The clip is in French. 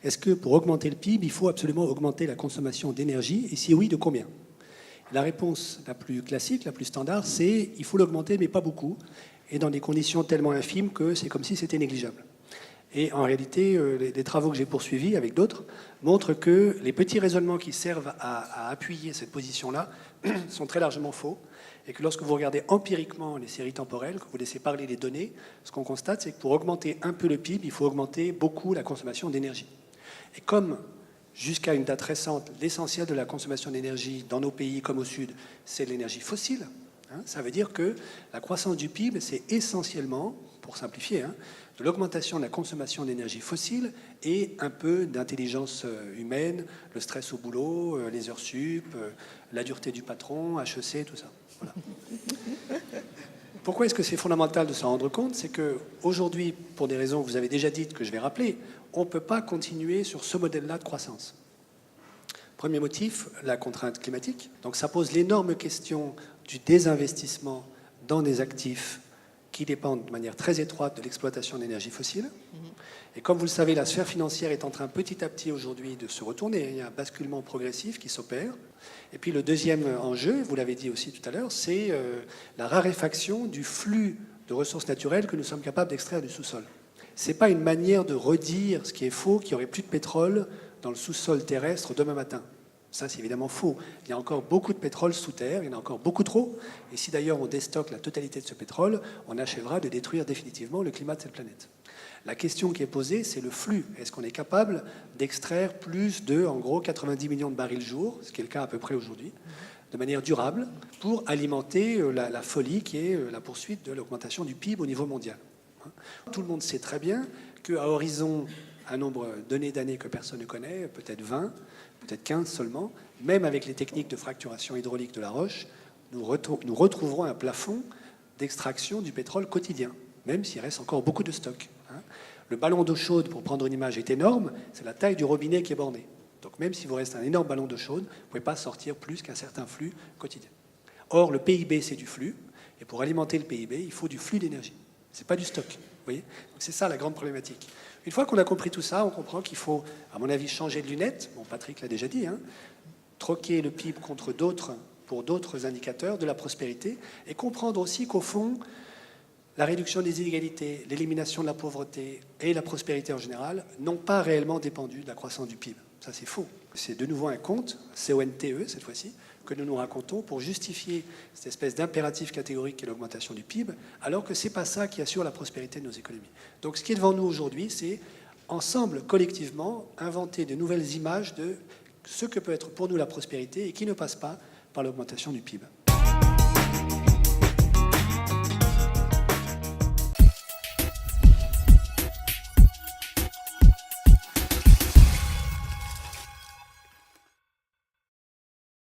est-ce que pour augmenter le PIB, il faut absolument augmenter la consommation d'énergie? Et si oui, de combien? La réponse la plus classique, la plus standard, c'est il faut l'augmenter, mais pas beaucoup, et dans des conditions tellement infimes que c'est comme si c'était négligeable. Et en réalité, les travaux que j'ai poursuivis avec d'autres montrent que les petits raisonnements qui servent à appuyer cette position-là sont très largement faux, et que lorsque vous regardez empiriquement les séries temporelles, que vous laissez parler les données, ce qu'on constate, c'est que pour augmenter un peu le PIB, il faut augmenter beaucoup la consommation d'énergie. Et comme jusqu'à une date récente, l'essentiel de la consommation d'énergie dans nos pays comme au Sud, c'est l'énergie fossile. Ça veut dire que la croissance du PIB, c'est essentiellement, pour simplifier, de l'augmentation de la consommation d'énergie fossile et un peu d'intelligence humaine, le stress au boulot, les heures sup, la dureté du patron, HEC, tout ça. Voilà. Pourquoi est-ce que c'est fondamental de s'en rendre compte? C'est qu'aujourd'hui, pour des raisons que vous avez déjà dites, que je vais rappeler, on ne peut pas continuer sur ce modèle-là de croissance. Premier motif, la contrainte climatique. Donc ça pose l'énorme question du désinvestissement dans des actifs qui dépendent de manière très étroite de l'exploitation d'énergie fossile. Et comme vous le savez, la sphère financière est en train petit à petit aujourd'hui de se retourner. Il y a un basculement progressif qui s'opère. Et puis le deuxième enjeu, vous l'avez dit aussi tout à l'heure, c'est la raréfaction du flux de ressources naturelles que nous sommes capables d'extraire du sous-sol. Ce n'est pas une manière de redire ce qui est faux, qu'il n'y aurait plus de pétrole dans le sous-sol terrestre demain matin. Ça, c'est évidemment faux. Il y a encore beaucoup de pétrole sous terre, il y en a encore beaucoup trop. Et si d'ailleurs on déstocke la totalité de ce pétrole, on achèvera de détruire définitivement le climat de cette planète. La question qui est posée, c'est le flux. Est-ce qu'on est capable d'extraire plus de, en gros, 90 millions de barils jour, ce qui est le cas à peu près aujourd'hui, de manière durable, pour alimenter la folie qui est la poursuite de l'augmentation du PIB au niveau mondial. Tout le monde sait très bien qu'à horizon, un nombre donné d'années que personne ne connaît, peut-être 20, peut-être 15 seulement, même avec les techniques de fracturation hydraulique de la roche, nous retrouverons un plafond d'extraction du pétrole quotidien, même s'il reste encore beaucoup de stocks. Le ballon d'eau chaude, pour prendre une image, est énorme, c'est la taille du robinet qui est borné. Donc même si vous reste un énorme ballon d'eau chaude, vous ne pouvez pas sortir plus qu'un certain flux quotidien. Or, le PIB, c'est du flux, et pour alimenter le PIB, il faut du flux d'énergie. Ce n'est pas du stock. Vous voyez ? Donc c'est ça la grande problématique. Une fois qu'on a compris tout ça, on comprend qu'il faut, à mon avis, changer de lunettes. Bon, Patrick l'a déjà dit, troquer le PIB contre pour d'autres indicateurs de la prospérité, et comprendre aussi qu'au fond, la réduction des inégalités, l'élimination de la pauvreté et la prospérité en général n'ont pas réellement dépendu de la croissance du PIB. Ça, c'est faux. C'est de nouveau un conte, CONTE cette fois-ci, que nous nous racontons pour justifier cette espèce d'impératif catégorique qui est l'augmentation du PIB, alors que ce n'est pas ça qui assure la prospérité de nos économies. Donc ce qui est devant nous aujourd'hui, c'est ensemble, collectivement, inventer de nouvelles images de ce que peut être pour nous la prospérité et qui ne passe pas par l'augmentation du PIB.